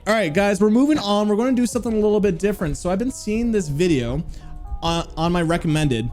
All right, guys, we're moving on. We're going to do something a little bit different. So I've been seeing this video on my recommended,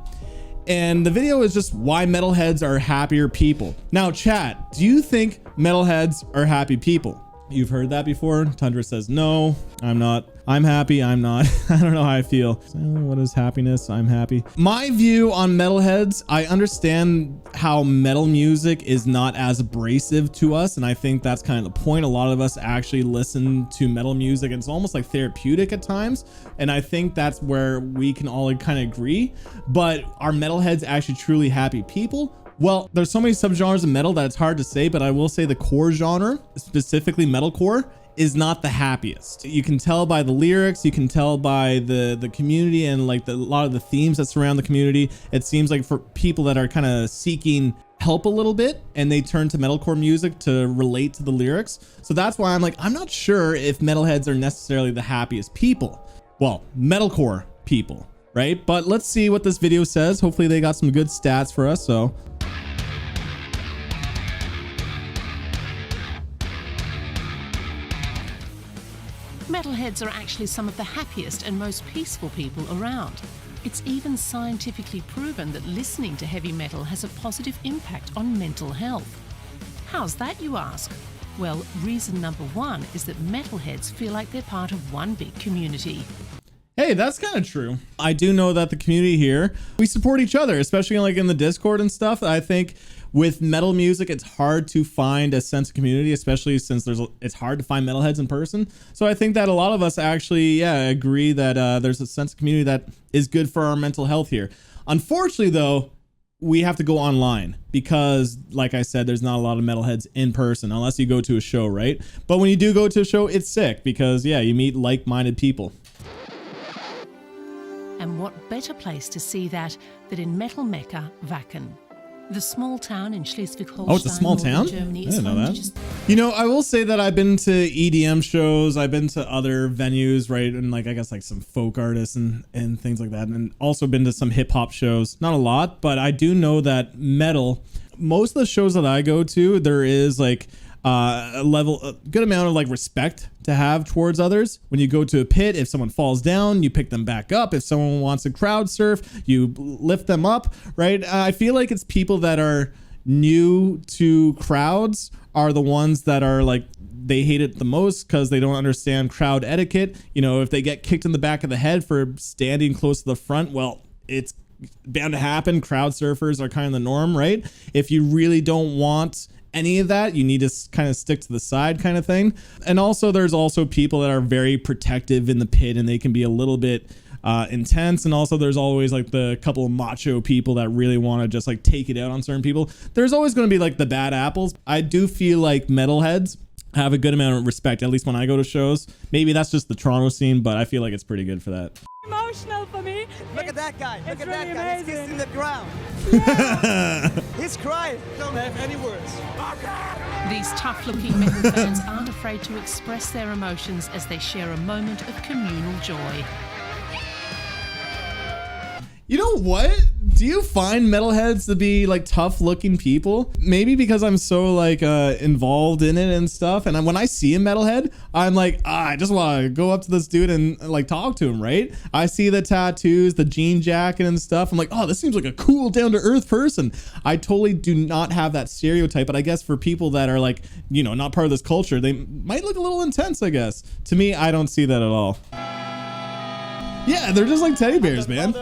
and the video is just why metalheads are happier people. Now, chat, do you think metalheads are happy people? You've heard that before. Tundra says, no, I'm not. I'm happy. I'm not. I don't know how I feel. So, what is happiness? I'm happy. My view on metalheads, I understand how metal music is not as abrasive to us. And I think that's kind of the point. A lot of us actually listen to metal music, and it's almost like therapeutic at times. And I think that's where we can all kind of agree. But are metalheads actually truly happy people? Well, there's so many subgenres of metal that it's hard to say, but I will say the core genre, specifically metalcore, is not the happiest. You can tell by the lyrics, you can tell by the community and like a lot of the themes that surround the community. It seems like for people that are kind of seeking help a little bit and they turn to metalcore music to relate to the lyrics. So that's why I'm like, I'm not sure if metalheads are necessarily the happiest people. Well, metalcore people, right? But let's see what this video says. Hopefully they got some good stats for us. So Metalheads are actually some of the happiest and most peaceful people around. It's even scientifically proven that listening to heavy metal has a positive impact on mental health. How's that, you ask? Well, reason number one is that metalheads feel like they're part of one big community. Hey, that's kind of true. I do know that the community here, we support each other, especially like in the Discord and stuff. I think with metal music, it's hard to find a sense of community, especially since it's hard to find metalheads in person. So I think that a lot of us actually, agree that there's a sense of community that is good for our mental health here. Unfortunately, though, we have to go online because, like I said, there's not a lot of metalheads in person unless you go to a show, right? But when you do go to a show, it's sick because, yeah, you meet like-minded people. And what better place to see that than in metal mecca Wacken. The small town in Schleswig-Holstein. Oh, it's a small town? Germany, I didn't know that. You know, I will say that I've been to EDM shows. I've been to other venues, right? And like, I guess like some folk artists and things like that. And also been to some hip hop shows. Not a lot, but I do know that metal, most of the shows that I go to, there is like a good amount of like respect to have towards others. When you go to a pit, if someone falls down, you pick them back up. If someone wants to crowd surf, you lift them up, right? I feel like it's people that are new to crowds are the ones that are like, they hate it the most because they don't understand crowd etiquette. You know, if they get kicked in the back of the head for standing close to the front, well, it's bound to happen. Crowd surfers are kind of the norm, right? If you really don't want any of that, you need to kind of stick to the side kind of thing. And also there's also people that are very protective in the pit and they can be a little bit intense. And also there's always like the couple of macho people that really want to just like take it out on certain people. There's always going to be like the bad apples. I do feel like metalheads have a good amount of respect, at least when I go to shows. Maybe that's just the Toronto scene, but I feel like it's pretty good for that. Emotional for me. Look at that guy. Look at that guy. Amazing. He's kissing the ground. Yeah. He's crying. Don't have any words. These tough-looking metal fans aren't afraid to express their emotions as they share a moment of communal joy. You know what? Do you find metalheads to be like tough looking people? Maybe because I'm so like involved in it and stuff. And when I see a metalhead, I'm like, I just want to go up to this dude and like talk to him, right? I see the tattoos, the jean jacket and stuff. I'm like, oh, this seems like a cool down to earth person. I totally do not have that stereotype, but I guess for people that are like, you know, not part of this culture, they might look a little intense, I guess. To me, I don't see that at all. Yeah, they're just like teddy bears, man.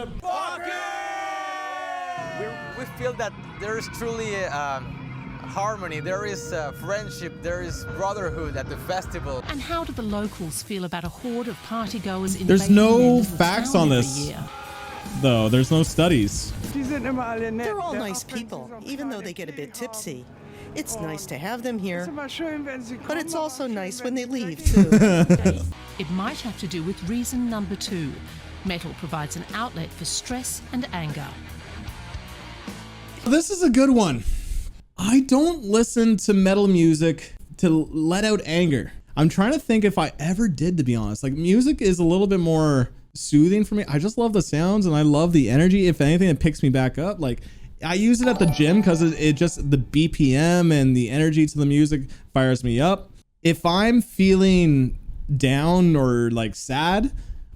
We feel that there is truly harmony, there is friendship, there is brotherhood at the festival. And how do the locals feel about a horde of partygoers in There's no facts on this, though. There's no studies. They're all nice people, even though they get a bit tipsy. It's nice to have them here, but it's also nice when they leave, too. It might have to do with reason number two. Metal provides an outlet for stress and anger. This is a good one. I don't listen to metal music to let out anger. I'm trying to think if I ever did, to be honest. Like, music is a little bit more soothing for me. I just love the sounds and I love the energy. If anything, it picks me back up. Like, I use it at the gym because it just, the BPM and the energy to the music fires me up. If I'm feeling down or like sad,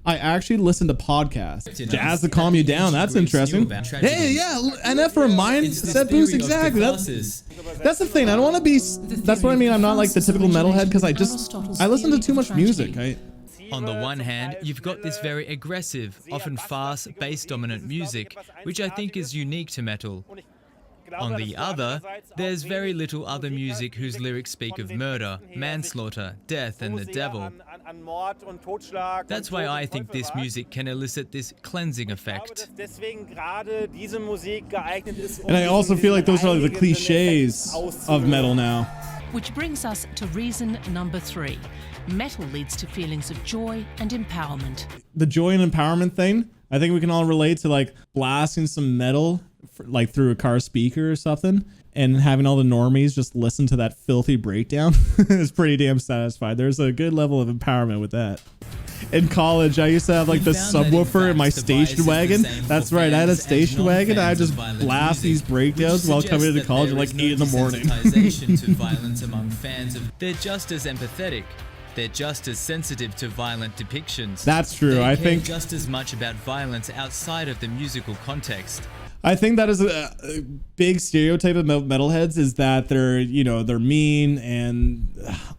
I actually listen to podcasts. Jazz to calm you down. That's interesting. Hey, yeah, and that for a mindset boost, exactly. That's the thing. I don't want to be. That's what I mean. I'm not like the typical metalhead because I listen to too much music. On the one hand, you've got this very aggressive, often fast, bass-dominant music, which I think is unique to metal. On the other, there's very little other music whose lyrics speak of murder, manslaughter, death, and the devil. That's why I think this music can elicit this cleansing effect. And I also feel like those are like the cliches of metal now. Which brings us to reason number 3. Metal leads to feelings of joy and empowerment. The joy and empowerment thing, I think we can all relate to like blasting some metal like through a car speaker or something and having all the normies just listen to that filthy breakdown. It's pretty damn satisfied. There's a good level of empowerment with that. In college, I used to have like the subwoofer in my station wagon. That's right, I had a station wagon. I just blast these breakdowns while coming into college at like 8 in the morning. They're just as empathetic. They're just as sensitive to violent depictions. That's true. I think just as much about violence outside of the musical context. I think that is a big stereotype of metalheads is that they're, you know, they're mean, and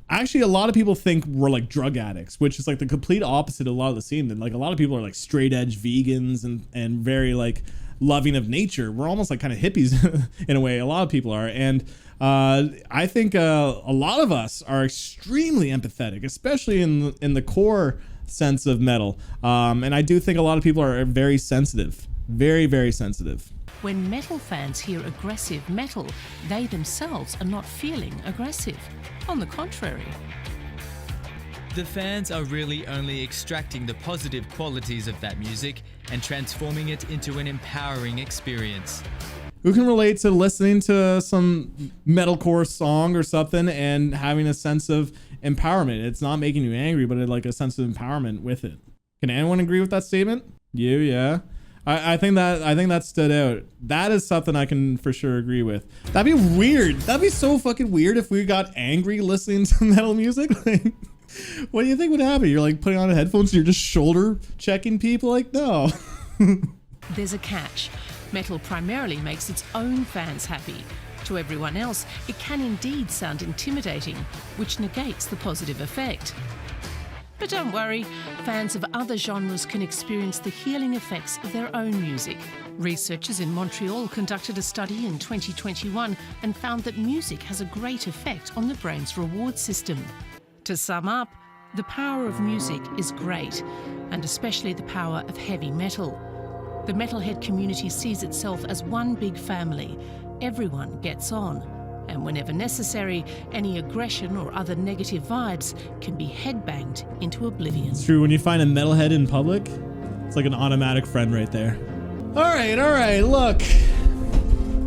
actually a lot of people think we're like drug addicts, which is like the complete opposite of a lot of the scene. And like a lot of people are like straight edge vegans and very like loving of nature. We're almost like kind of hippies in a way. A lot of people are. And I think a lot of us are extremely empathetic, especially in the core sense of metal. And I do think a lot of people are very sensitive. Very, very sensitive. When metal fans hear aggressive metal, they themselves are not feeling aggressive. On the contrary. The fans are really only extracting the positive qualities of that music and transforming it into an empowering experience. Who can relate to listening to some metalcore song or something and having a sense of empowerment? It's not making you angry, but like a sense of empowerment with it. Can anyone agree with that statement? You, yeah. I think that stood out. That is something I can for sure agree with. That'd be weird. That'd be so fucking weird if we got angry listening to metal music. Like, what do you think would happen? You're like putting on headphones and you're just shoulder checking people? Like, no. There's a catch. Metal primarily makes its own fans happy. To everyone else, it can indeed sound intimidating, which negates the positive effect. But don't worry, fans of other genres can experience the healing effects of their own music. Researchers in Montreal conducted a study in 2021 and found that music has a great effect on the brain's reward system. To sum up, the power of music is great, and especially the power of heavy metal. The metalhead community sees itself as one big family. Everyone gets on. And whenever necessary, any aggression or other negative vibes can be headbanged into oblivion. It's true. When you find a metalhead in public, it's like an automatic friend right there. All right. Look,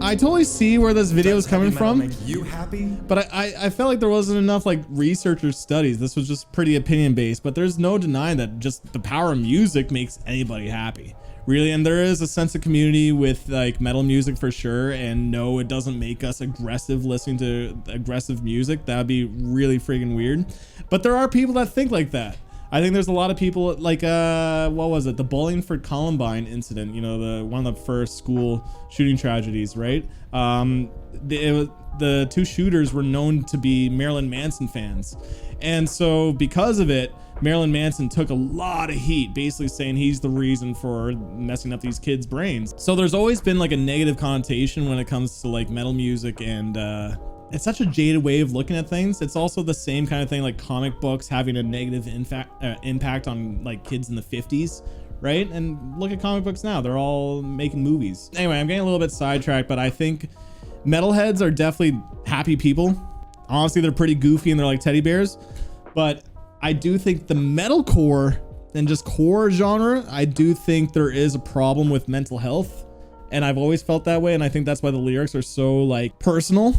I totally see where this video is coming from. Make you happy? But I felt like there wasn't enough like researcher studies. This was just pretty opinion based. But there's no denying that just the power of music makes anybody happy. Really, and there is a sense of community with like metal music for sure, and no, it doesn't make us aggressive listening to aggressive music. That'd be really freaking weird. But there are people that think like that. I think there's a lot of people like what was it, the Bollingford Columbine incident, you know, the one of the first school shooting tragedies, right? The two shooters were known to be Marilyn Manson fans, and so because of it, Marilyn Manson took a lot of heat, basically saying he's the reason for messing up these kids' brains. So there's always been like a negative connotation when it comes to like metal music, and it's such a jaded way of looking at things. It's also the same kind of thing like comic books having a negative impact on like kids in the 50s, right? And look at comic books now, they're all making movies. Anyway, I'm getting a little bit sidetracked, but I think metalheads are definitely happy people. Honestly, they're pretty goofy and they're like teddy bears, but I do think the metalcore and just core genre, I do think there is a problem with mental health, and I've always felt that way, and I think that's why the lyrics are so like personal,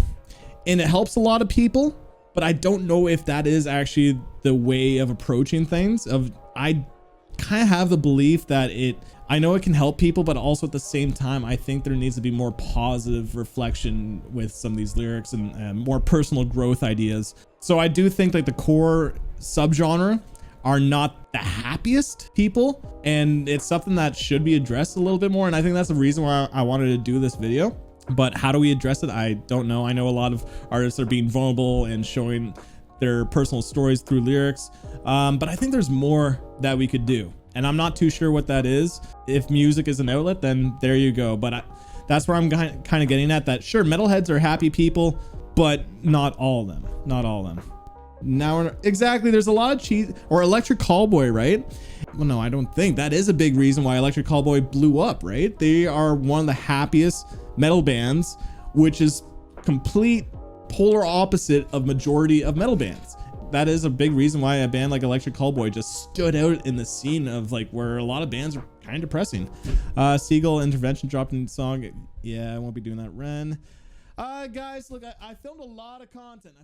and it helps a lot of people, but I don't know if that is actually the way of approaching things. I kind of have the belief that I know it can help people, but also at the same time, I think there needs to be more positive reflection with some of these lyrics and more personal growth ideas. So I do think like the core subgenre are not the happiest people, and it's something that should be addressed a little bit more. And I think that's the reason why I wanted to do this video. But how do we address it? I don't know. I know a lot of artists are being vulnerable and showing their personal stories through lyrics, but I think there's more that we could do, and I'm not too sure what that is. If music is an outlet, then there you go. But that's where I'm kind of getting at, that sure, metalheads are happy people, but not all of them. Not all of them. Now, exactly, there's a lot of cheese. Or Electric Callboy, right? Well, no, I don't think that is a big reason why Electric Callboy blew up, right? They are one of the happiest metal bands, which is complete polar opposite of majority of metal bands. That is a big reason why a band like Electric Callboy just stood out in the scene of like where a lot of bands are kind of depressing. Seagull Intervention dropped in song. Yeah, I won't be doing that. Ren. Guys, look, I filmed a lot of content.